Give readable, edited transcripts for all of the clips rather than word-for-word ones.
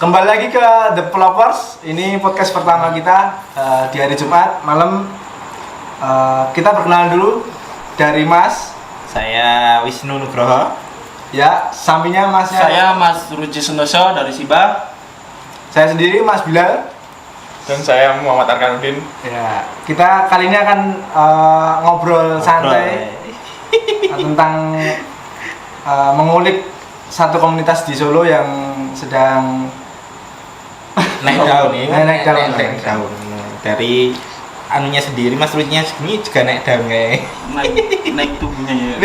Kembali lagi ke The Vloggers. Ini podcast pertama kita di hari Jumat malam. Kita perkenalan dulu dari Mas. Saya Wisnu Nugroho. Ya, sampingnya Masnya. Saya Mas Ruji Sentoso dari Siba. Saya sendiri Mas Bilal. Dan saya Muhammad Arkanudin. Ya, kita kali ini akan ngobrol santai tentang mengulik satu komunitas di Solo yang sedang Naik daun nih. Naik daun. Dari anunya sendiri, Mas Rujinya segini juga naik daun kayak. Naik tubuhnya ya.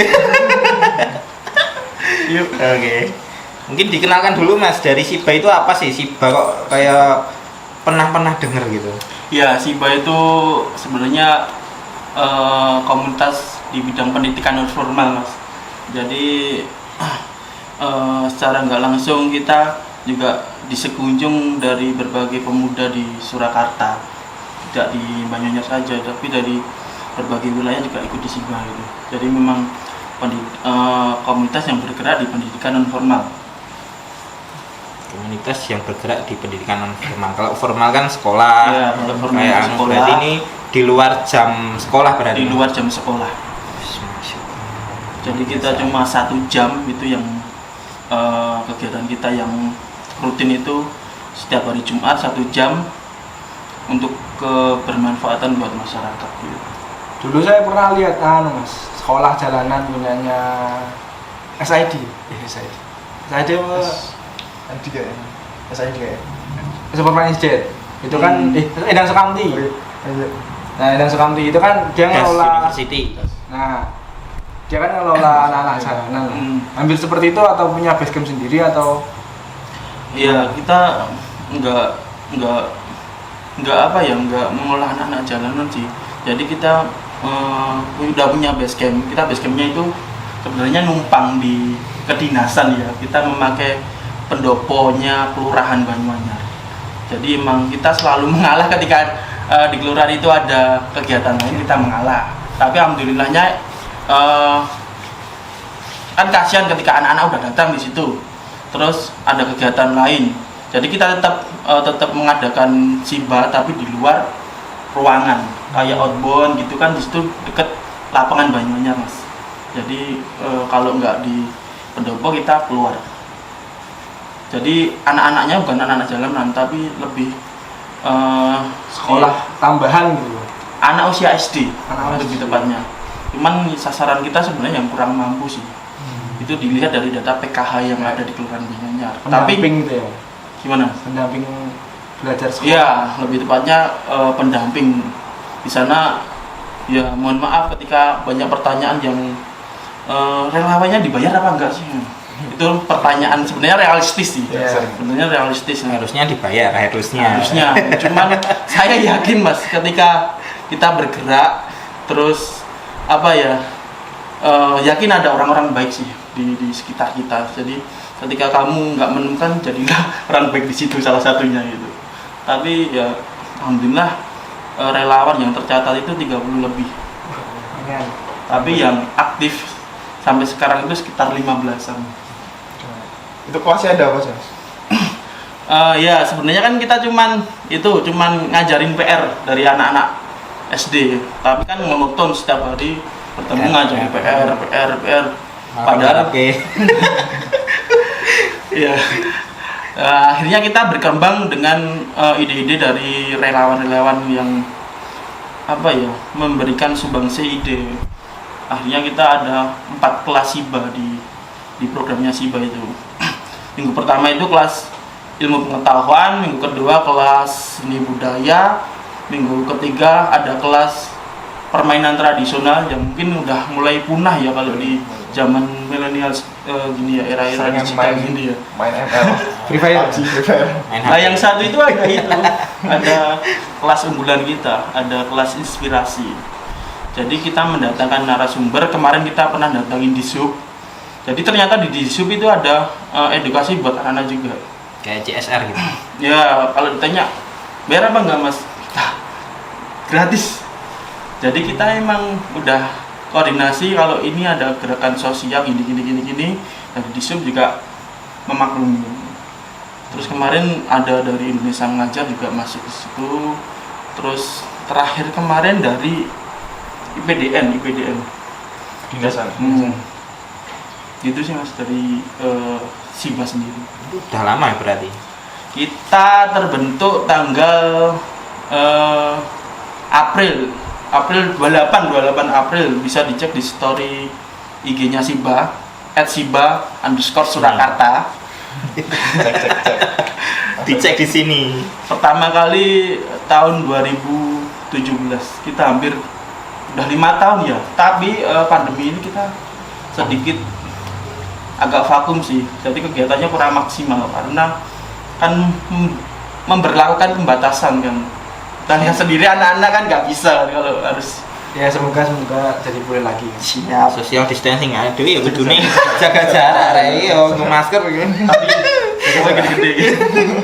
Yuk, oke. Mungkin dikenalkan dulu Mas, dari Siba itu apa sih? Siba kok kayak pernah denger gitu. Ya, Siba itu sebenarnya komunitas di bidang pendidikan non formal, Mas. Jadi secara nggak langsung kita juga disekunjung dari berbagai pemuda di Surakarta, tidak di Banyuanyar saja, tapi dari berbagai wilayah juga ikut di Siba gitu. Jadi memang komunitas yang bergerak di pendidikan non formal. Komunitas yang bergerak di pendidikan non formal. Kalau formal kan sekolah. Ya, kalau formal kayak sekolah. Berarti ini di luar jam sekolah berarti. Di luar jam sekolah. Jadi kita cuma 1 jam itu yang kegiatan kita yang rutin itu setiap hari Jumat 1 jam untuk kebermanfaatan buat masyarakat gitu. Dulu saya pernah lihat Mas, sekolah jalanan punyanya SID. SID kayaknya. SID kayaknya. Superman Jet. Itu kan Endang Sukamti. Nah, Endang Sukamti itu kan dia ngelola University. Nah, dia kan ngelola anak-anak jalanan. Ambil seperti itu atau punya base camp sendiri atau? Iya, kita nggak mengolah anak-anak jalanan sih. Jadi kita udah punya base camp. Kita base campnya itu sebenarnya numpang di kedinasan ya. Kita memakai pendoponya Kelurahan Banyuanyar. Jadi emang kita selalu mengalah ketika di kelurahan itu ada kegiatan lain, kita mengalah. Tapi alhamdulillahnya kan kasihan ketika anak-anak udah datang di situ, terus ada kegiatan lain. Jadi kita tetap mengadakan Siba tapi di luar ruangan, kayak outbound gitu kan, di situ deket lapangan Banyuanyar Mas. Jadi kalau nggak di pendopo kita keluar. Jadi anak-anaknya bukan anak-anak jalanan tapi lebih sekolah tambahan gitu. Anak usia SD, lebih SD. tepatnya. Cuman sasaran kita sebenarnya yang kurang mampu sih. Itu dilihat dari data PKH yang ada di Kelurahan Banyuanyar. Pendamping gitu ya. Gimana? Pendamping belajar sekolah. Iya, lebih tepatnya pendamping. Di sana ya mohon maaf ketika banyak pertanyaan yang relawannya dibayar apa enggak sih? Itu pertanyaan sebenarnya realistis sih. Sebenarnya realistis. Harusnya dibayar, harusnya. Cuman saya yakin Mas, ketika kita bergerak terus yakin ada orang-orang baik sih di sekitar kita. Jadi ketika kamu nggak menemukan, jadilah orang baik di situ salah satunya gitu. Tapi ya alhamdulillah relawan yang tercatat itu 30 lebih. Tapi yang aktif sampai sekarang itu sekitar 15-an. Itu kelasnya ada apa sih? Ya sebenarnya kan kita cuman ngajarin PR dari anak-anak SD, tapi kan monoton setiap hari bertemu ngajarin PR. Padahal ya akhirnya kita berkembang dengan ide-ide dari relawan-relawan yang memberikan sumbangsi ide. Akhirnya kita ada 4 kelas Siba di programnya Siba itu. Minggu pertama itu kelas ilmu pengetahuan, minggu kedua kelas seni budaya, minggu ketiga ada kelas permainan tradisional yang mungkin udah mulai punah ya kalau di zaman milenial gini ya, era-era digital gini ya. Main ML. Free Fire. Nah yang satu itu ada kelas unggulan kita, ada kelas inspirasi. Jadi kita mendatangkan narasumber. Kemarin kita pernah datangin di Sub. Jadi ternyata di Sub itu ada edukasi buat anak-anak juga. Kayak CSR gitu. Ya kalau ditanya bayar apa enggak Mas? Gratis. Jadi kita emang udah koordinasi kalau ini ada gerakan sosial gini. Dan di Sub juga memaklumi. Terus kemarin ada dari Indonesia Mengajar juga masuk ke situ. Terus terakhir kemarin dari IPDN. Dinasan. Itu sih mas dari SIBA sendiri. Udah lama ya berarti. Kita terbentuk tanggal April 28 April, bisa dicek di story IG-nya SIBA @siba_Surakarta. Cek. Dicek di sini. Pertama kali tahun 2017, kita hampir udah 5 tahun ya. Tapi pandemi ini kita sedikit agak vakum sih. Jadi kegiatannya kurang maksimal karena kan memberlakukan pembatasan kan. Dan yang sendiri anak-anak kan nggak bisa kan kalau harus. Ya semoga jadi boleh lagi. Siap. Social distancing aduh ya kudune jaga jarak rek yo nggo masker iki. Tapi kita gede-gede.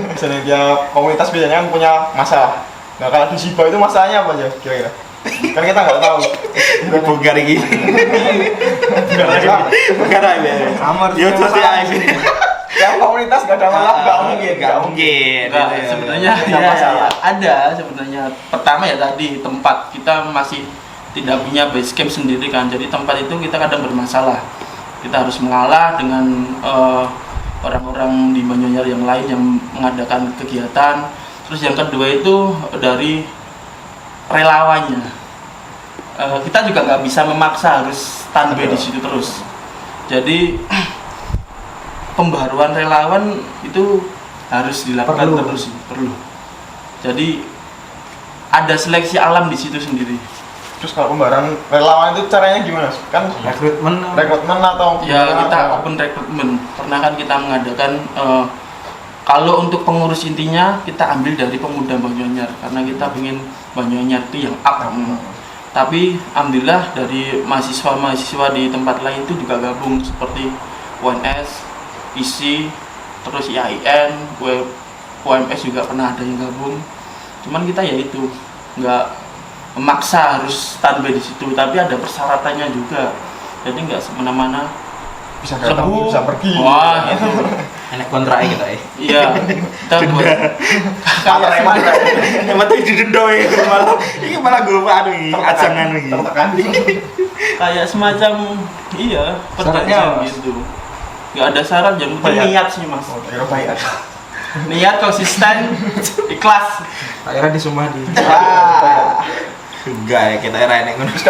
Misalnya tiap komunitas biasanya kan punya masalah. Nah kalau di SIBA itu masalahnya apa aja kira-kira? Kan kita nggak tahu. Bongkar iki. Bongkar aja. Kamar Yo sosial iki. Tiap komunitas nggak ada masalah, nggak mungkin. Enggak, sebenarnya Ada ya, masalah. ada sebenarnya. Pertama ya tadi tempat kita masih tidak punya base camp sendiri kan, jadi tempat itu kita kadang bermasalah. Kita harus mengalah dengan orang-orang di Banyuanyar yang lain yang mengadakan kegiatan. Terus yang kedua itu dari relawannya. Kita juga nggak bisa memaksa harus standby di situ terus. Jadi pembaruan relawan itu harus dilakukan perlu. Jadi ada seleksi alam di situ sendiri. Terus kalau pembaruan relawan itu caranya gimana? Kan rekrutmen atau Ya gimana? kita open recruitment. Pernah kan kita mengadakan kalau untuk pengurus intinya kita ambil dari pemuda Banyuanyar karena kita ingin Banyuanyar itu yang up. Tapi alhamdulillah dari mahasiswa di tempat lain itu juga gabung seperti UNS, ISI, terus IAIN, UMS juga pernah ada yang gabung. Cuman kita ya itu nggak memaksa harus standby di situ, tapi ada persyaratannya juga. Jadi nggak semena-mana bisa datang, bisa pergi. Wah, itu. Enak kontraknya kita ya. Iya. Kita buat Kayak semacam Yang penting didenda ya malah. Iki malah gue anu iki ajangan iki. tertekan. kayak semacam iya, Syaratnya apa, perjanjian Mas? gitu. Nggak ada syarat, yang penting Bayar. niat sih mas. Oh, kira bayar. Niat, konsisten, ikhlas. daerah di Sumadi. Enggak ya kita era enek ngono. Terus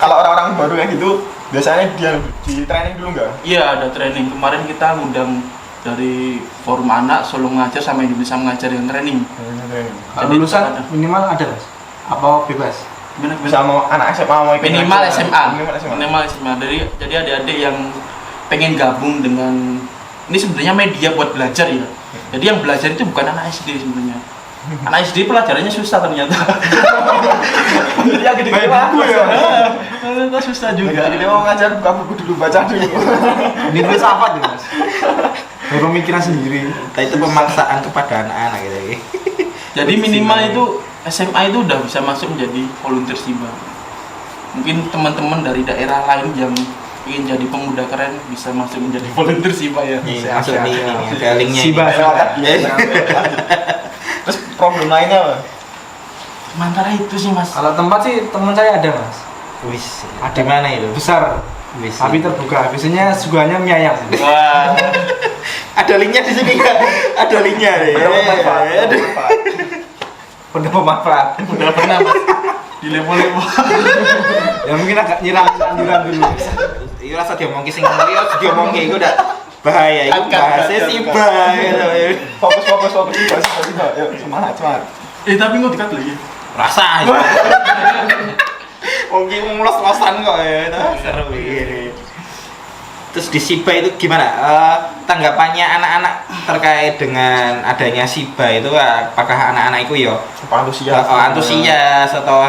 kalau orang-orang baru kayak gitu biasanya dia di training dulu nggak? Iya, ada training. Kemarin kita ngundang dari Forum Anak, Solo Mengajar sama Indonesia Mengajar yang training. Kalau Jadi lulusan ada. minimal ada mas? Apa bebas? Gimana, gimana? Bisa mau anak SMA mau ikut Minimal ngajar. SMA. Minimal SMA. SMA. Jadi adik-adik yang pengen gabung dengan ini sebenarnya media buat belajar ya. Jadi yang belajar itu bukan anak SD sebenarnya. Anak SD pelajarannya susah ternyata. Jadi yang gede-gede bagus ya. Ternyata susah juga. Gede-gede mau ngajar buka buku dulu, baca dulu. Ini filsafat ya mas? Berpemikiran sendiri. Itu pemaksaan kepada anak-anak gitu ya. Jadi minimal itu SMA itu udah bisa masuk menjadi volunteer SIBA. Mungkin teman-teman dari daerah lain yang ingin jadi pemuda keren bisa masuk menjadi volunteer SIBA ya. Iya, masuk di ini nih, ada linknya. Siba. ini. Terus problem lainnya apa? Sementara itu sih mas. Kalau tempat sih teman saya ada mas. Wis, ada mana itu? Besar. Wis. Tapi terbuka. Biasanya suganya mie ayam. Wah, Ada linknya di sini enggak? Ada linknya deh. Ada. Penuh pemanfaat. udah pernah mas. Dilemo-lemo. Ya mungkin agak nyiram dulu. Iya rasa diomongke sing ngono ya diomongke iku udah bahaya iku bahasa Siba gitu. Fokus. Yuk, semangat. Tapi nggak dikat lagi. Rasa. Oke, mulos-mulosan kok ya. Seru ini. Terus di SIBA itu gimana? Tanggapannya anak-anak terkait dengan adanya SIBA itu apakah anak-anak itu ya Antusias. antusias atau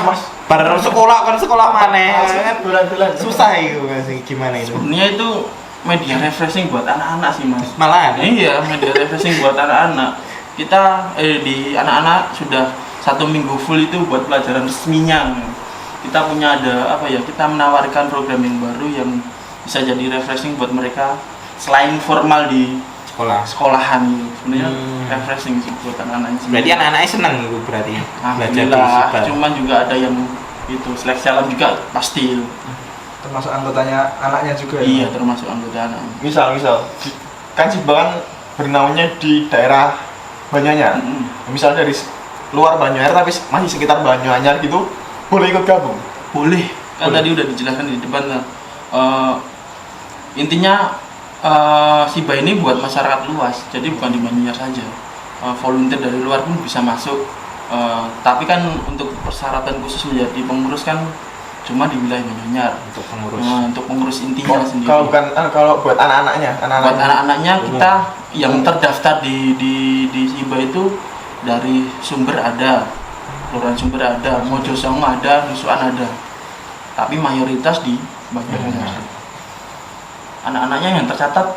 Mas. bareng sekolah kan sekolah mana? Bulan-bulan Susah itu masih gimana itu? Sebenarnya itu media refreshing buat anak-anak sih mas. Malahan. Iya, media refreshing buat anak-anak. Kita di anak-anak sudah 1 minggu full itu buat pelajaran resminya. Kita punya ada apa ya? Kita menawarkan program yang baru yang bisa jadi refreshing buat mereka selain formal di sekolahan gitu. Sebenarnya refreshing sih buat anak-anak ini. Berarti anak-anaknya seneng itu berarti belajar di Alhamdulillah, Siba. cuman juga ada yang itu seleksi alam juga pasti. Termasuk anggotanya anaknya juga. Iya, termasuk anggota anak. Misal kan Siba kan bernaungnya di daerah Banyuanyar. Misal dari luar Banyuanyar tapi masih sekitar Banyuanyar gitu, boleh ikut gabung. Boleh, kan Boleh. tadi udah dijelaskan di depan kan. Intinya Siba ini buat masyarakat luas, jadi bukan di Banyuanyar saja. Volunteer dari luar pun bisa masuk. Tapi kan untuk persyaratan khusus menjadi pengurus kan cuma di wilayah Banyuanyar. Untuk pengurus intinya sendiri. Kalau buat anak-anaknya, Buat anak-anaknya kita yang terdaftar di Siba itu dari Sumber ada, Kelurahan Sumber ada, Mojosongo ada, Nusuan ada. Tapi mayoritas di Banyuanyar. Anak-anaknya yang tercatat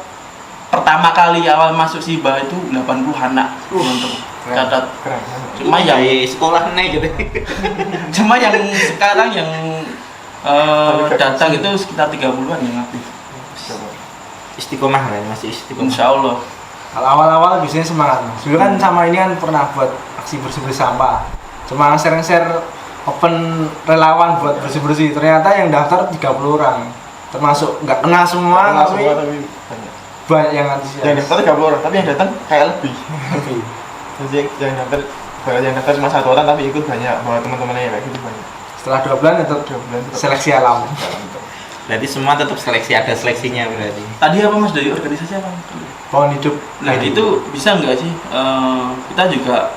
pertama kali awal masuk Siba itu 80 anak yang tercatat. keren. Cuma yang sekolah nih gitu. cuma yang sekarang yang datang itu sekitar 30-an yang aktif. Istiqomah lah, masih istiqomah. Insya Allah. Kalau awal-awal biasanya semangat. Dulu kan sama ini kan pernah buat aksi bersih-bersih sampah. Cuma share-share open relawan buat bersih-bersih. Ternyata yang daftar 30 orang. Termasuk nggak kena semua, Nggak tapi semua, tapi banyak. banyak yang antusias. Yang daftar 30 orang, tapi yang datang kayak lebih. Jadi yang daftar cuma 1 orang tapi ikut banyak, bawa teman-temannya kayak gitu banyak. Setelah 2 bulan itu 2 bulan tetap. seleksi alam. Berarti semua tetap seleksi, ada seleksinya berarti. Tadi apa Mas dari organisasi apa? Pohon hidup. Nah itu bisa nggak sih kita juga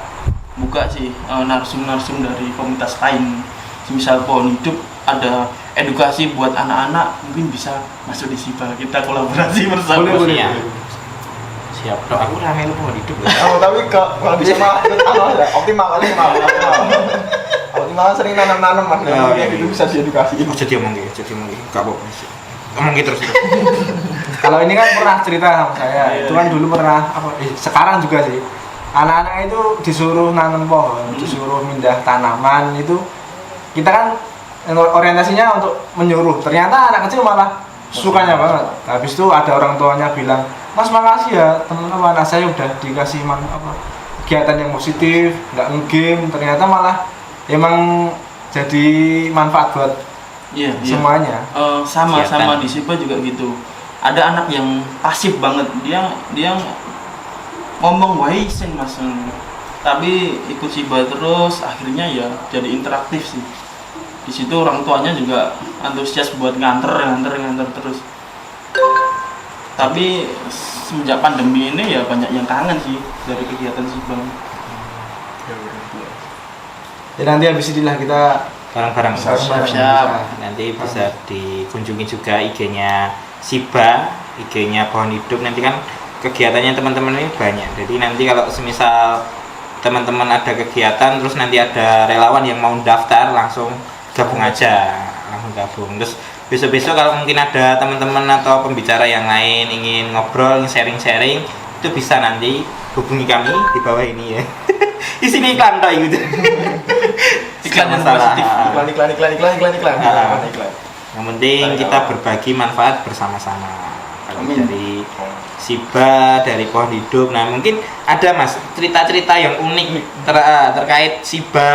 buka sih narsum-narsum dari komunitas lain. Misal Pohon Hidup ada edukasi buat anak-anak, mungkin bisa masuk di Siba, kita kolaborasi bersama. Boleh. Siap. Siap. Dok, aku rame lu Pohon Hidup. Oh, tapi kalau bisa mah optimal. Optimal sering nanam-nanam Mas. Oh, iya. Itu bisa diedukasi. Oh, jadi omong gitu, Gak apa-apa sih. Ngomong gitu terus. Kalau ini kan pernah cerita sama saya. Itu kan dulu pernah sekarang juga sih. Anak-anak itu disuruh nanam pohon, disuruh pindah tanaman itu. Kita kan orientasinya untuk menyuruh. Ternyata anak kecil malah sukanya banget. Habis itu ada orang tuanya bilang, "Mas, makasih ya teman-teman, anak saya udah dikasih kegiatan yang positif, nggak ngegame." Ternyata malah emang jadi manfaat buat Iya. semuanya. Sama Kegiatan. di Siba juga gitu. Ada anak yang pasif banget, dia ngomong wahai sen Mas, tapi ikut Siba terus akhirnya ya jadi interaktif sih. Di situ orang tuanya juga antusias buat nganter terus. Tapi semenjak pandemi ini ya banyak yang kangen sih dari kegiatan Siba. Ya nanti habis inilah kita Barang-barang. Siap. Nanti bisa dikunjungi juga IG-nya Siba, IG-nya Pohon Hidup. Nanti kan kegiatannya teman-teman ini banyak. Jadi nanti kalau semisal teman-teman ada kegiatan terus nanti ada relawan yang mau daftar langsung gabung aja, terus besok-besok kalau mungkin ada teman-teman atau pembicara yang lain ingin ngobrol, ingin sharing-sharing, itu bisa nanti hubungi kami di bawah ini ya. Di sini iklan toh gitu. Iklan yang Masalah. positif. Iklan. Yang penting kita berbagi manfaat bersama-sama. Kalau Amin. dari Siba, dari Pohon Hidup. Nah, mungkin ada Mas cerita-cerita yang unik terkait Siba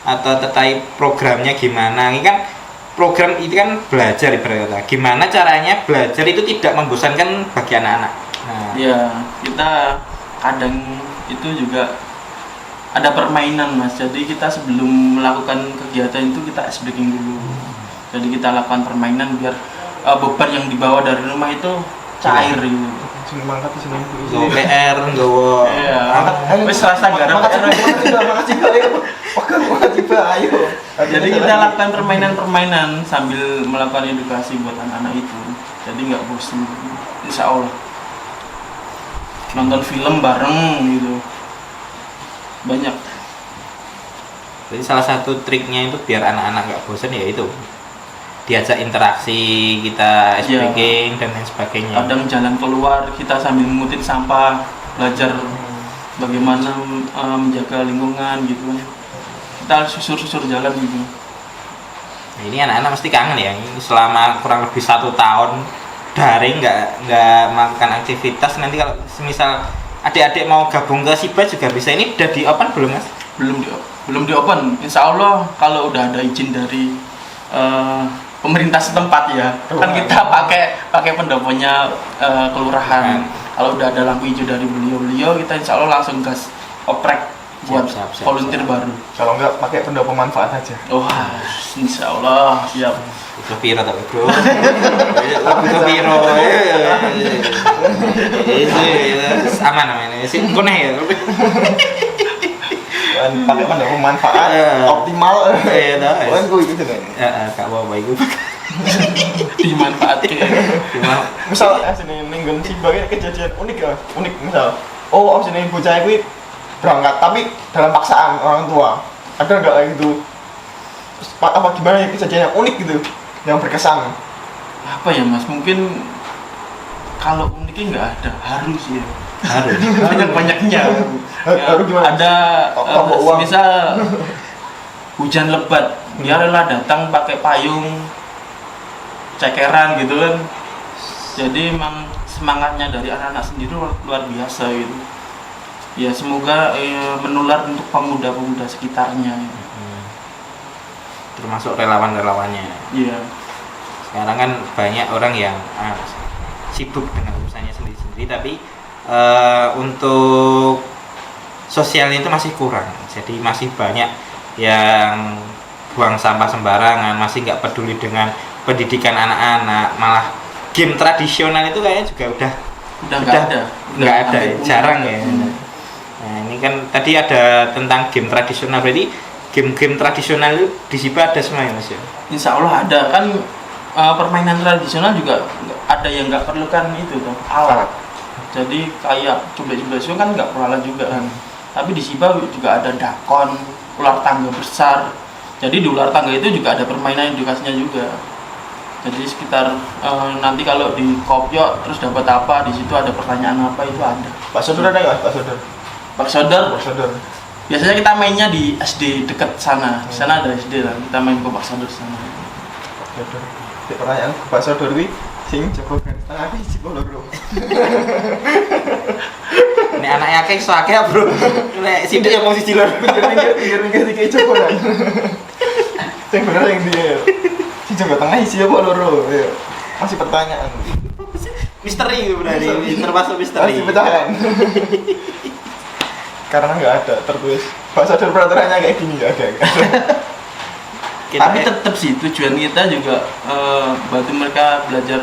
atau terkait programnya gimana. Ini kan program itu kan belajar ibaratnya. Gimana caranya belajar itu tidak membosankan bagi anak-anak. Nah, Ya, kita kadang itu juga ada permainan Mas. Jadi kita sebelum melakukan kegiatan itu kita ice breaking dulu. Jadi kita lakukan permainan biar beban yang dibawa dari rumah itu cair gitu. Sini mangkat di sini. nggawa PR, nggawa Iya. Ayo, Wis rasa garap. Makasih Pak, ayo. Jadi kita lakukan permainan-permainan sambil melakukan edukasi buat anak-anak itu. Jadi nggak bosan. Insya Allah. Nonton film bareng gitu. Banyak. Jadi salah satu triknya itu biar anak-anak nggak bosan ya itu diajak interaksi, kita ice Iya. breaking dan lain sebagainya. Kadang jalan keluar kita sambil mengutin sampah, belajar bagaimana menjaga lingkungan gitu. Kita susur-susur jalan gitu. Nah, ini anak-anak mesti kangen ya. Ini selama kurang lebih 1 tahun daring, nggak melakukan aktivitas, nanti kalau misal adik-adik mau gabung ke SIBA juga bisa. Ini udah di open belum mas? Belum di open. Insya Allah kalau udah ada izin dari pemerintah setempat ya, kan kita pakai pendoponya kelurahan. Kalau udah ada lampu hijau dari beliau, kita insya Allah langsung gas oprek buat Siap. volunteer baru. Kalau enggak pakai pendopo manfaat aja. Wah, insya Allah siap. Itu piro tapi bro. Itu piro. Itu aman namanya. Sih koneh ya. Dan pakai pendopo manfaat optimal. Iya dah. Kan gue itu nih. Kak bawa iku. Dimanfaatkan. Misal sini ninggon SIBA ini kejadian unik ya. Unik misal. Sini bocah gue berangkat tapi dalam paksaan orang tua. Ada enggak kayak gitu? Apa gimana ya kejadian yang unik gitu? Yang berkesan. Apa ya mas, mungkin kalau uniknya nggak ada, harus ya. Harus. Banyak-banyaknya ya, Harus gimana? ada Tombol uang. misal hujan lebat, dia rela datang pakai payung cekeran gitu kan. Jadi emang semangatnya dari anak-anak sendiri luar biasa gitu ya. Semoga menular untuk pemuda-pemuda sekitarnya gitu. Termasuk relawan-relawannya. Iya. Sekarang kan banyak orang yang sibuk dengan urusannya sendiri-sendiri, tapi untuk sosial itu masih kurang. Jadi masih banyak yang buang sampah sembarangan, masih nggak peduli dengan pendidikan anak-anak, malah game tradisional itu kayaknya juga udah nggak ada, jarang ya. Nah ini kan tadi ada tentang game tradisional, berarti game-game tradisional itu di SIBA ada semua ya mas ya? Insya Allah ada kan. Permainan tradisional juga ada yang nggak perlukan itu tuh alat. Jadi kayak coba-coba kan nggak perlu alat juga kan. Tapi di SIBA juga ada dakon, ular tangga besar. Jadi di ular tangga itu juga ada permainan edukasinya juga. Jadi sekitar nanti kalau di Kopyo terus dapat apa, di situ ada pertanyaan apa, itu ada. Pak Sodor ada nggak? Pak Sodor. Pak Sodor. Pak Sodor. Biasanya kita mainnya di SD dekat sana. Di sana ada SD lah. Kita main ke Pak Sodor sana. Pak Sodor. Pertanyaan ke Pak Sodor ini sing coba garis tengah iki sing bro. Ini anaknya akeh so akeh bro. Nek sidik ya posisi lor. Pinggir iki coba kan. Sing bener yang dia. Si coba tengah isi apa loro? Masih pertanyaan. Misteri berarti. Termasuk misteri. Masih pecahkan. Karena nggak ada tertulis Pak Sodor peraturannya kayak gini ya ada. Tapi tetap sih tujuan kita juga bantu mereka belajar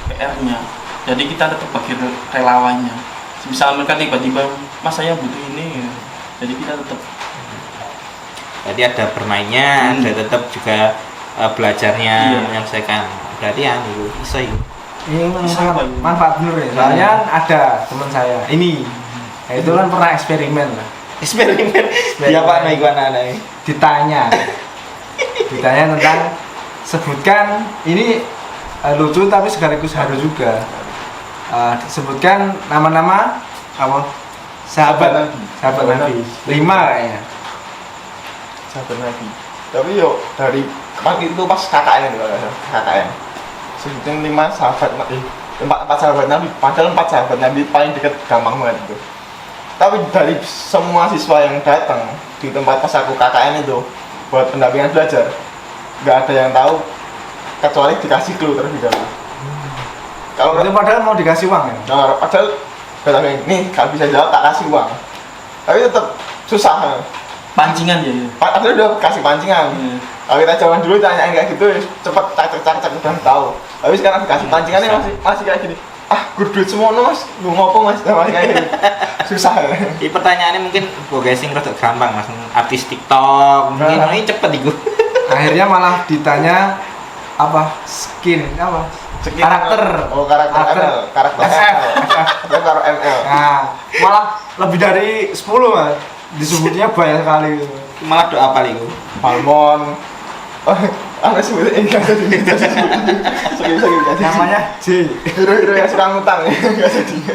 PR-nya. Jadi kita tetap bagi relawannya. Misal mereka tiba-tiba, mas saya butuh ini, ya. Jadi kita tetap. Berarti ada bermainnya, ada tetap juga belajarnya menyelesaikan. Berarti ya itu iso itu. Ini manfaat bener ya. Soalnya ada teman saya ini, itu kan pernah eksperimen lah. Eksperimen. Dia apa nih anak-anak? Ditanya tentang sebutkan ini lucu tapi sekaligus harus juga. Sebutkan nama-nama apa? Sahabat Nabi. 5 kayaknya. Sahabat Nabi. Tapi yo dari kemarin itu pas KKN kalau KKN. Sebutin 5 sahabat Nabi. 4 sahabat Nabi. Padahal 4 sahabat Nabi paling dekat, gampang banget itu. Tapi dari semua siswa yang datang di tempat pas aku KKN itu buat pendampingan belajar, nggak ada yang tahu kecuali dikasih clue terlebih dahulu. Kalau itu padahal mau dikasih uang ya? Nah, padahal katanya ini kalau bisa jawab tak kasih uang, tapi tetap susah. Pancingan ya. Padahal udah kasih pancingan. Kalau kita zaman dulu tanyain kayak gitu, cepet cak udah tahu. Tapi sekarang dikasih pancingannya masih kayak gini. Gue duit semua mas, gue ngopo mas, masih kayak gini. Susah ya. Pertanyaannya mungkin gue guessing rada gampang mas, artis TikTok mungkin ini cepet itu. Akhirnya malah ditanya apa skin apa karakter karakter ML. Nah malah lebih dari 10 mas, disebutnya banyak sekali gitu. Malah doa apa itu? Palmon. Apa sebutnya ini kan namanya J. Hero yang suka ngutang ya. Nggak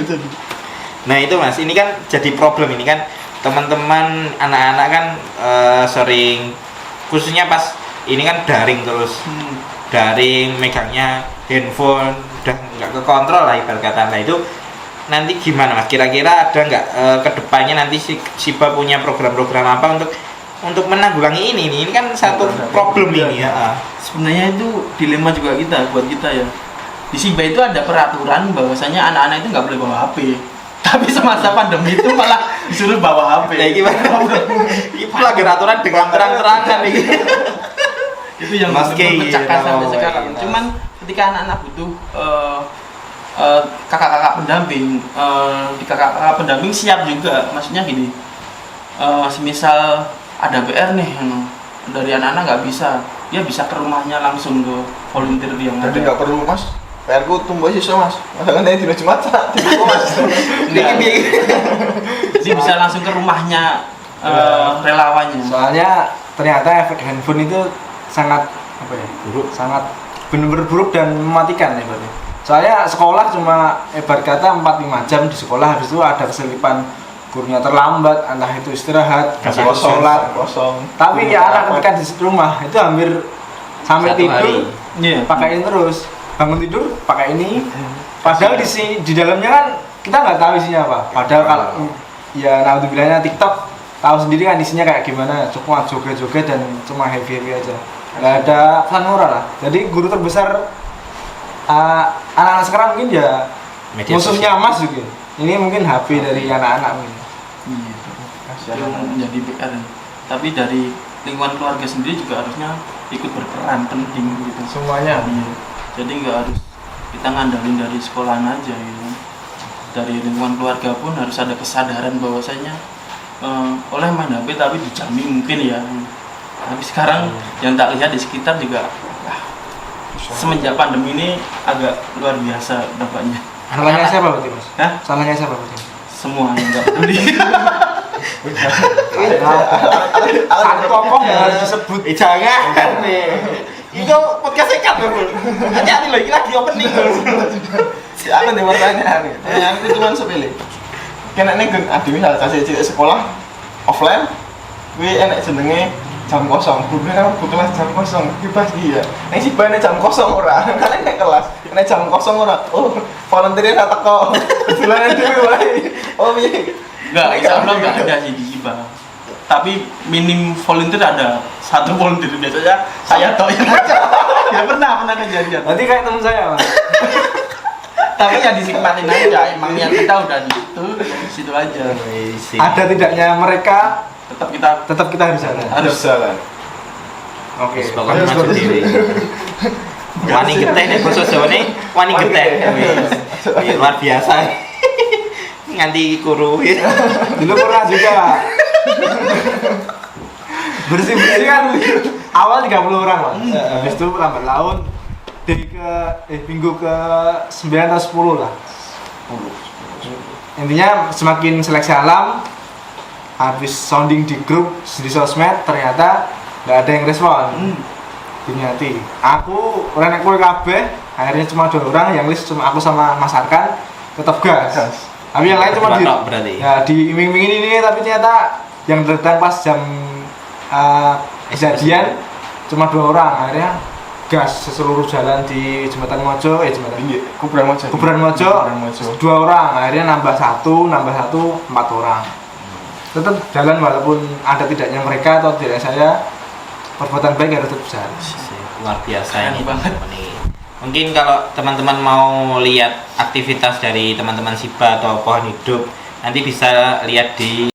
jadi. Nah itu mas, ini kan jadi problem ini kan teman-teman anak-anak kan sering khususnya pas ini kan daring terus daring megangnya handphone udah nggak kekontrol lah ibarat kata. Nah itu nanti gimana Mas? Kira-kira ada nggak kedepannya nanti si SIBA punya program-program apa untuk menanggulangi ini? Ini kan satu problem ini ya. Sebenarnya itu dilema juga buat kita ya. Di SIBA itu ada peraturan bahwasanya anak-anak itu nggak boleh bawa HP. Tapi semasa pandemi itu malah disuruh bawa HP. Ya gimana? Ini pelanggar aturan dengan terang-terangan nih. Itu yang memecahkan sampai sekarang. Cuman ketika anak-anak butuh kakak-kakak pendamping, di kakak-kakak pendamping siap juga. Maksudnya gini, semisal ada PR nih dari anak-anak nggak bisa, dia bisa ke rumahnya langsung ke volunteer yang Jadi ada. nggak perlu mas. PR ku tumbuh siswa mas. Masa kan dari Jumat tiba mas. Jadi bisa langsung ke rumahnya relawannya. Soalnya ternyata efek handphone itu sangat apa ya? Buruk, sangat benar-benar buruk dan mematikan ya berarti. Soalnya sekolah cuma ibarat kata 4-5 jam di sekolah, habis itu ada keselipan gurunya terlambat, entah itu istirahat, Kasih entah itu sholat. kosong. Tapi ya anak ketika di rumah itu hampir sampai Satu tidur hari. Iya. pakaiin terus, bangun tidur pakai ini. Padahal di dalamnya kan kita nggak tahu isinya apa. Padahal kalau ya naudzubillah TikTok tahu sendiri kan isinya kayak gimana, cuma joget-joget dan cuma happy aja. Nggak ada pesan moral lah. Jadi guru terbesar anak-anak sekarang mungkin ya Media musuhnya Mas juga. Ini mungkin HP dari anak-anak mungkin. Iya. Itu yang menjadi PR. Tapi dari lingkungan keluarga sendiri juga harusnya ikut berperan penting gitu. Semuanya. Iya. Jadi nggak harus kita ngandalin dari sekolahan aja gitu. Dari lingkungan keluarga pun harus ada kesadaran bahwasanya oleh main HP tapi dijamin mungkin ya. Tapi sekarang yang tak lihat di sekitar juga semenjak pandemi ini agak luar biasa dampaknya. Salahnya siapa berarti Mas? Hah? Salahnya siapa berarti? Semua yang nggak peduli. Satu tokoh yang harus disebut. Jangan nih. Itu podcast sekat loh. Hati-hati loh, ini lagi opening. Aku nih pertanyaan nih. Pertanyaan itu cuma sepele. Kena nih adi misal kasih cilik sekolah offline, gue enak jenenge jam kosong. Gue kan kelas jam kosong, bebas iya. Nek si bane jam kosong ora, kan nek kelas. Nek jam kosong ora. Oh, volunteer tak teko. Kebetulan dhewe wae. Oh piye? Enggak, insya Allah nggak ada sih di SIBA. Tapi minim volunteer ada. Satu volunteer biasanya saya tahu yang aja. Ya pernah kejadian. Nanti kayak teman saya Mas. Tapi ya dinikmatin aja. Emang niat kita udah di situ aja. Ada tidaknya mereka Tetap kita harus ada. Harus jalan. Oke. Pokoknya maju diri. Wani geteh nih basa Jawa nih, wani geteh. Wis. Luar biasa. Nganti kuru. Dulu pernah juga. Bersih-bersih kan awal 30 orang Mas. Habis itu lambat laun minggu ke 9 atau 10 lah. Intinya semakin seleksi alam, habis sounding di grup di sosmed ternyata nggak ada yang respon. Dinyati. Aku renek kowe kabeh, akhirnya cuma 2 orang, yang list cuma aku sama Mas Arkan, tetap gas. Tapi yang lain cuma berarti. Ya di iming-imingin ini, tapi ternyata yang datang pas jam kejadian cuma 2 orang, akhirnya gas seluruh jalan di Jembatan Mojo, Kuburan Mojo. 2 orang, akhirnya nambah satu 4 orang. Tetap jalan walaupun ada tidaknya mereka atau tidak saya, perbuatan baik harus tetap jalan. Luar biasa ini banget. Mungkin kalau teman-teman mau lihat aktivitas dari teman-teman SIBA atau Pohon Hidup, nanti bisa lihat di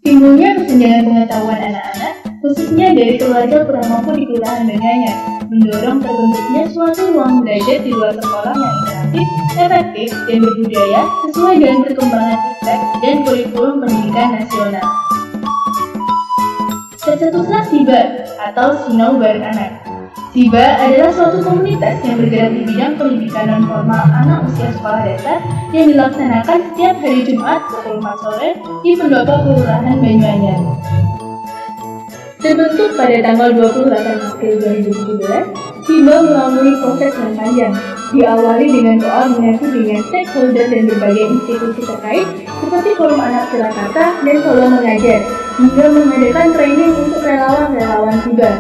Timbulnya kesenjangan pengetahuan anak-anak, khususnya dari keluarga kurang mampu di kelurahan Bendanya, mendorong terbentuknya suatu ruang belajar di luar sekolah yang interaktif, efektif, dan berbudaya sesuai dengan perkembangan iptek dan kurikulum pendidikan nasional. Tercetuslah SIBA atau Sinau Bareng Anak. SIBA adalah suatu komunitas yang bergerak di bidang pendidikan non-formal anak usia sekolah dasar yang dilaksanakan setiap hari Jumat pukul 4 sore di Pendopo Kelurahan Banyuanyar. Terbentuk pada tanggal 28 April 2017, SIBA melalui proses yang panjang, diawali dengan koordinasi dengan stakeholder dan berbagai institusi terkait seperti Forum Anak Surakarta dan Solo Mengajar, hingga mengadakan training untuk relawan-relawan SIBA.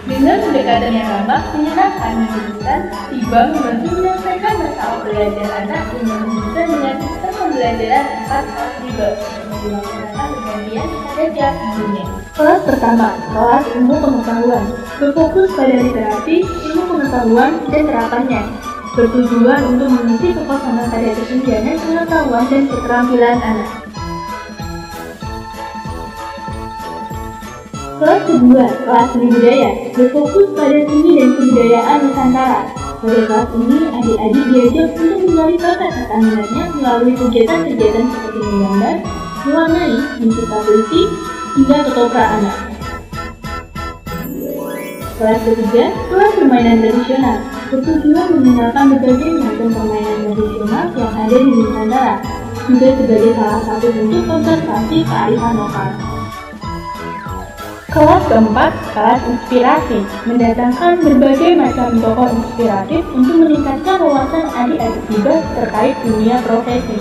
Dengan pendekatan yang ramah, menyenangkan, menyenangkan, Siba membantu menyelesaikan masalah belajar anak dengan menunjukkan dengan sistem pembelajaran 4 kelas Siba yang dilaksanakan bergantian pada tiap minggunya. Kelas pertama, kelas ilmu pengetahuan, berfokus pada literasi, ilmu pengetahuan, dan terapannya. Bertujuan untuk mengisi kekosongan pada kesenjangan pengetahuan dan keterampilan anak. Kelas kedua, kelas seni budaya, berfokus pada seni dan kebudayaan Nusantara. Pada kelas ini, adik-adik diajak untuk menggali bakat kata minatnya melalui kegiatan-kegiatan seperti menggambar, mewarnai, mencipta puisi, hingga ketoprak anak. Kelas ketiga, kelas permainan tradisional, bertujuan mengenalkan berbagai macam permainan tradisional yang ada di Nusantara, juga sebagai salah satu bentuk konservasi kearifan lokal. Kelas keempat, kelas inspirasi, mendatangkan berbagai macam tokoh inspiratif untuk meningkatkan wawasan adik-adik Siba terkait dunia profesi.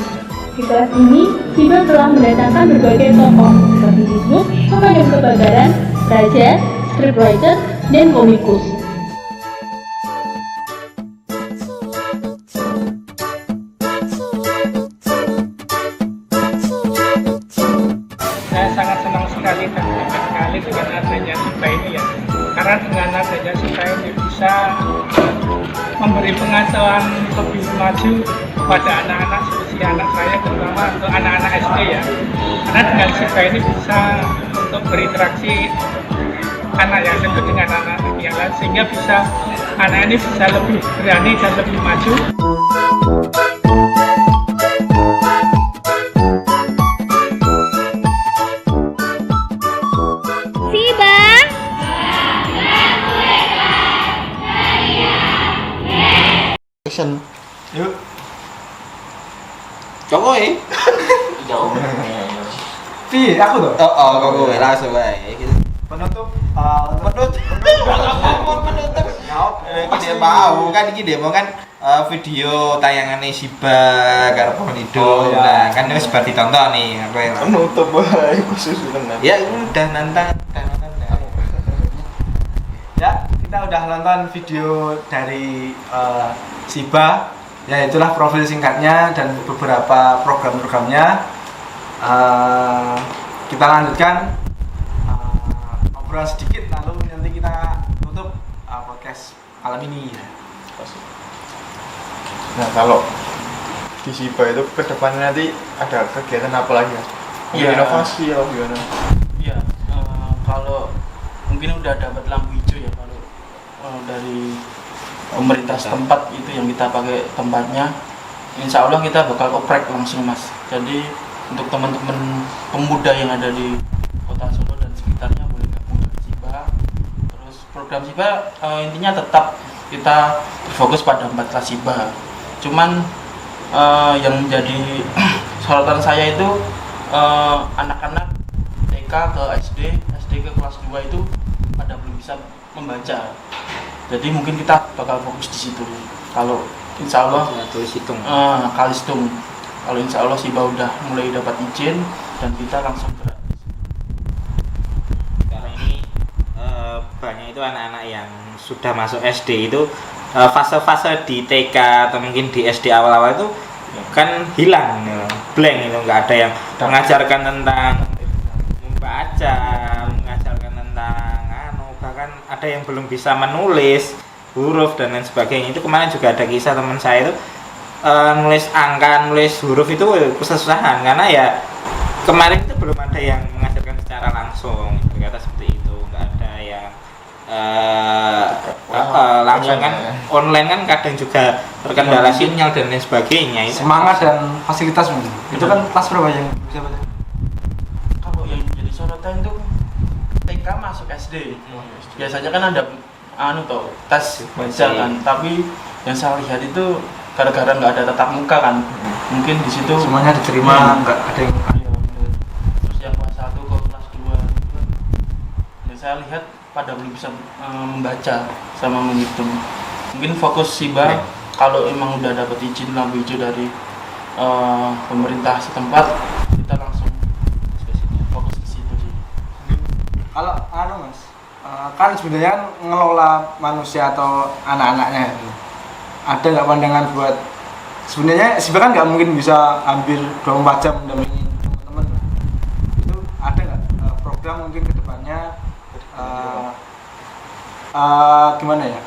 Di kelas ini, Siba telah mendatangkan berbagai tokoh seperti Wisnu, pemadam kebakaran, raja, scriptwriter, dan komikus. Saya sangat senang sekali dan bangga sekali dengan adanya SIBA ini ya. Karena dengan adanya SIBA ini bisa memberi pengetahuan lebih maju pada anak-anak seperti anak saya, terutama untuk anak-anak SD ya. Karena dengan SIBA ini bisa untuk berinteraksi anak yang satu dengan anak-anak yang lain, sehingga bisa anak ini bisa lebih berani dan lebih maju. Action. Yuk. Cowok ya? Pi, aku tuh. Oh, kok langsung bae. Penutup. Penutup. Kita mau kan iki demo kan video tayangannya Siba karo Pohon Hidup. Oh, ya. Nah, kan wis bar ditonton nih apa ya. Menutup wae khusus tenan. Ya udah nonton. Ya, kita udah nonton video dari Siba. Ya, itulah profil singkatnya dan beberapa program-programnya. Kita lanjutkan obrolan sedikit, lalu nanti kita tutup podcast malam ini. Nah, kalau di SIBA itu ke depannya nanti ada kegiatan apa lagi ya? Mungkin Iya. inovasi atau gimana? Iya, kalau mungkin udah dapat lampu hijau ya kalau dari pemerintah setempat itu yang kita pakai tempatnya, insya Allah kita bakal oprek langsung mas. Jadi untuk teman-teman pemuda yang ada di kota Solo dan sekitarnya boleh gabung ke SIBA. Terus program SIBA intinya tetap kita fokus pada 4 kelas SIBA. Cuman yang menjadi sorotan saya itu anak-anak TK ke SD, SD ke kelas 2 itu pada belum bisa membaca. Jadi mungkin kita bakal fokus di situ. Kalau insya Allah tulis hitung. Kalistung. Kalau insya Allah SIBA udah mulai dapat izin dan kita langsung gerak. Sekarang ini banyak itu anak-anak yang sudah masuk SD itu fase-fase di TK atau mungkin di SD awal-awal itu kan hilang, blank itu, nggak ada yang mengajarkan tentang membaca, mengajarkan tentang bahkan ada yang belum bisa menulis huruf dan lain sebagainya. Itu kemarin juga ada kisah teman saya itu nulis angka, nulis huruf itu susah-susahan karena ya kemarin itu belum ada yang mengajarkan secara langsung, berkata seperti itu. Nggak ada yang langsung kan, online kan kadang juga terkendala sinyal dan lain sebagainya. Semangat dan fasilitas mungkin. Itu kan kelas berapa yang bisa baca? Kalau yang jadi sorotan itu TK masuk SD. Biasanya kan ada tes baca kan, tapi yang saya lihat itu gara-gara nggak ada tatap muka kan, mungkin di situ Semuanya diterima, nggak ada yang Iya, bener. Terus yang kelas 1 ke kelas 2 itu kan, ya saya lihat pada belum bisa membaca sama menghitung. Mungkin fokus SIBA kalau emang udah dapat izin lampu hijau dari pemerintah setempat, kita langsung fokus ke situ sih. Kalau Mas, kan sebenarnya kan ngelola manusia atau anak-anaknya itu. Ada nggak pandangan buat sebenarnya kan nggak mungkin bisa hampir 24 jam mendampingi teman-teman. Itu ada nggak program mungkin kedepannya gimana ya,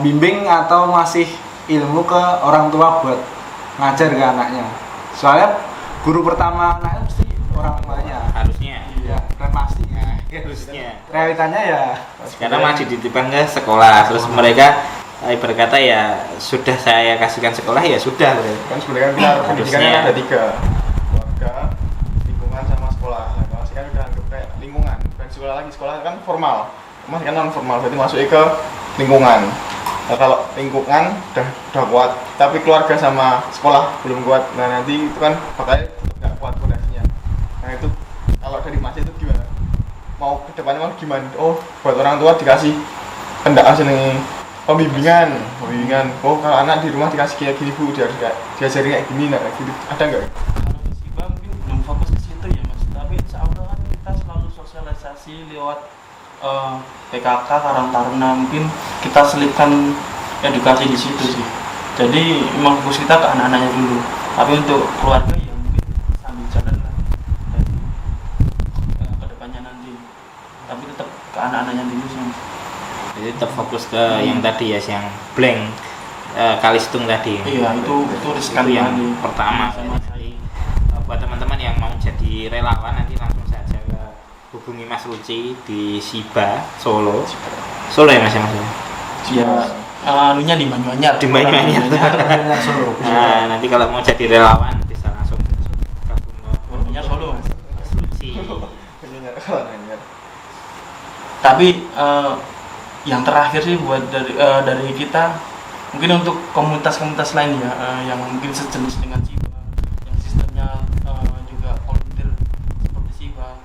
bimbing atau masih ilmu ke orang tua buat ngajar ke anaknya. Soalnya guru pertama anaknya mesti orang tuanya. Harusnya. Ya, dan pasti. Harusnya. Realitanya ya Karena masih dititipkan ke sekolah, terus mereka berkata ya sudah saya kasihkan sekolah ya sudah. Kan sebenarnya kita pendidikannya Harusnya. ada 3, keluarga, lingkungan sama sekolah. Nah, kalau sekarang udah anggap kayak lingkungan, dan sekolah kan formal, masih kan non formal, berarti masuknya ke lingkungan. Nah, kalau lingkungan udah kuat, tapi keluarga sama sekolah belum kuat, nah nanti itu kan bakal nggak kuat fondasinya. Nah itu kalau dari Mas itu gimana? Mau kedepannya mau gimana? Oh, buat orang tua dikasih pendakwaan nih. Pembimbingan. Oh, kalau anak di rumah dikasih kayak gini bu, diajarin kayak gini, nah kayak gitu. Ada nggak? Kalau di SIBA mungkin belum fokus ke situ ya mas, tapi insya Allah kan kita selalu sosialisasi lewat PKK Karang Taruna, mungkin kita selipkan edukasi di situ sih. Jadi memang fokus kita ke anak-anaknya dulu, tapi untuk keluarga ya mungkin sambil jalan lah dan ke depannya nanti, tapi tetap ke anak-anaknya dulu sih mas. Jadi tetap fokus ke yang tadi ya, yang blank Kalistung tadi. Iya, itu riskan Itu yang banget. pertama. Sama Jadi buat teman-teman yang mau jadi relawan nanti langsung saja hubungi Mas Ruci di SIBA Solo ya Mas ya? Ya, anunya di Banyuanyar. Di Banyuanyar. Solo. Nah, nanti kalau mau jadi relawan bisa langsung gabung ke Banyuanyar Solo mas. Mas Ruci. Tapi yang terakhir sih buat dari kita, mungkin untuk komunitas-komunitas lain ya, yang mungkin sejenis dengan SIBA, yang sistemnya juga volunteer seperti SIBA,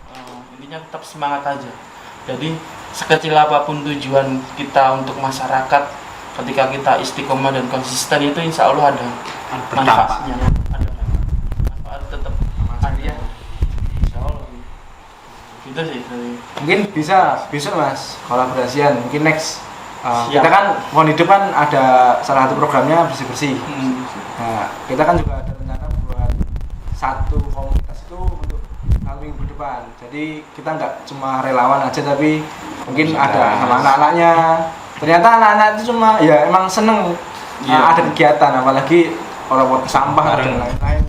intinya tetap semangat aja. Jadi sekecil apapun tujuan kita untuk masyarakat, ketika kita istiqomah dan konsisten itu insya Allah ada manfaatnya, ada manfaat tetap ada ya, insya Allah. Gitu sih dari Mungkin bisa Mas kolaborasian mungkin next. Siap. Kita kan Pohon Hidup kan ada salah satu programnya bersih-bersih. Nah, kita kan juga ada rencana buat satu komunitas itu untuk minggu depan. Jadi kita nggak cuma relawan aja, tapi mungkin ada sama anak-anaknya. Ternyata anak-anak itu cuma ya emang seneng ada kegiatan, apalagi orang sampah dan lain-lain.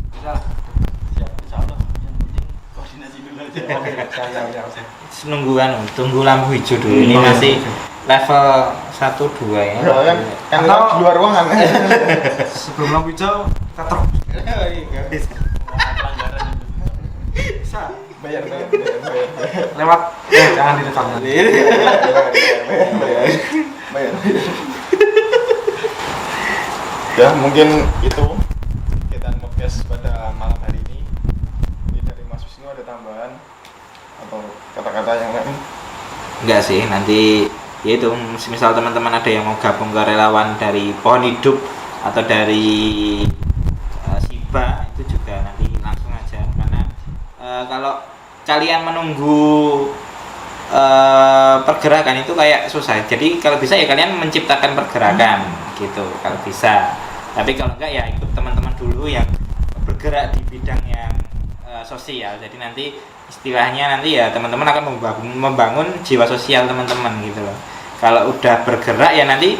Bisa lah. siap insya Allah, yang penting koordinasi dulu aja. Oke, saya. Tunggu lampu hijau dulu. Ini masih level 1-2 ya. Kan yang di luar ruangan. Sebelum lampu hijau kita terus. Pelanggaran itu. Bisa Bayar. lewat jangan direkam nanti. Bayar. Ya mungkin itu kegiatan podcast pada malam hari ini. Ini dari Mas Wisnu ada tambahan atau kata-kata yang lain? Enggak sih, nanti ya itu misal teman-teman ada yang mau gabung ke relawan dari Pohon Hidup atau dari SIBA, itu juga nanti langsung aja, karena kalau kalian menunggu pergerakan itu kayak susah. Jadi kalau bisa ya kalian menciptakan pergerakan gitu kalau bisa. Tapi kalau enggak ya ikut teman-teman dulu yang bergerak di bidang yang sosial. Jadi nanti istilahnya nanti ya teman-teman akan membangun jiwa sosial teman-teman gitu loh. Kalau udah bergerak ya nanti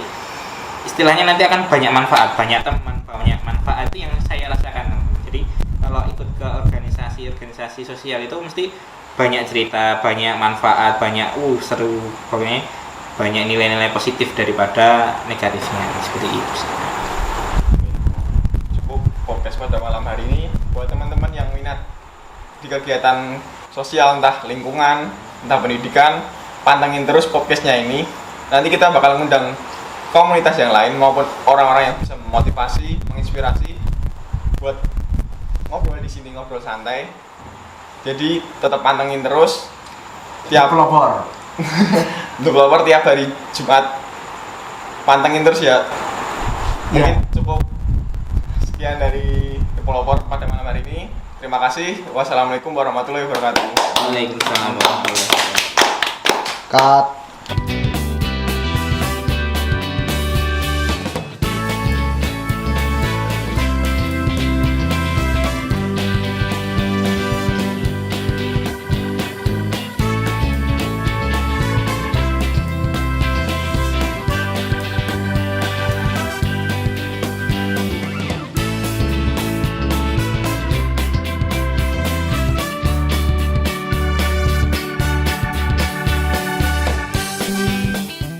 istilahnya nanti akan banyak manfaat, banyak teman, banyak manfaat itu yang saya rasakan. Jadi kalau ikut ke organisasi sosial itu mesti banyak cerita, banyak manfaat, banyak seru, pokoknya banyak nilai-nilai positif daripada negatifnya, seperti itu sih. Cukup podcast pada malam hari ini. Buat teman-teman yang minat di kegiatan sosial, entah lingkungan, entah pendidikan, pantengin terus podcastnya ini. Nanti kita bakal ngundang komunitas yang lain maupun orang-orang yang bisa memotivasi, menginspirasi buat ngobrol di sini, ngobrol santai. Jadi tetap pantengin terus tiap pelopor. untuk pelopor tiap hari Jumat. Pantengin terus ya. Mungkin cukup sekian dari pelopor pada malam hari ini. Terima kasih. Wassalamualaikum warahmatullahi wabarakatuh. Waalaikumsalam warahmatullahi wabarakatuh. Cut.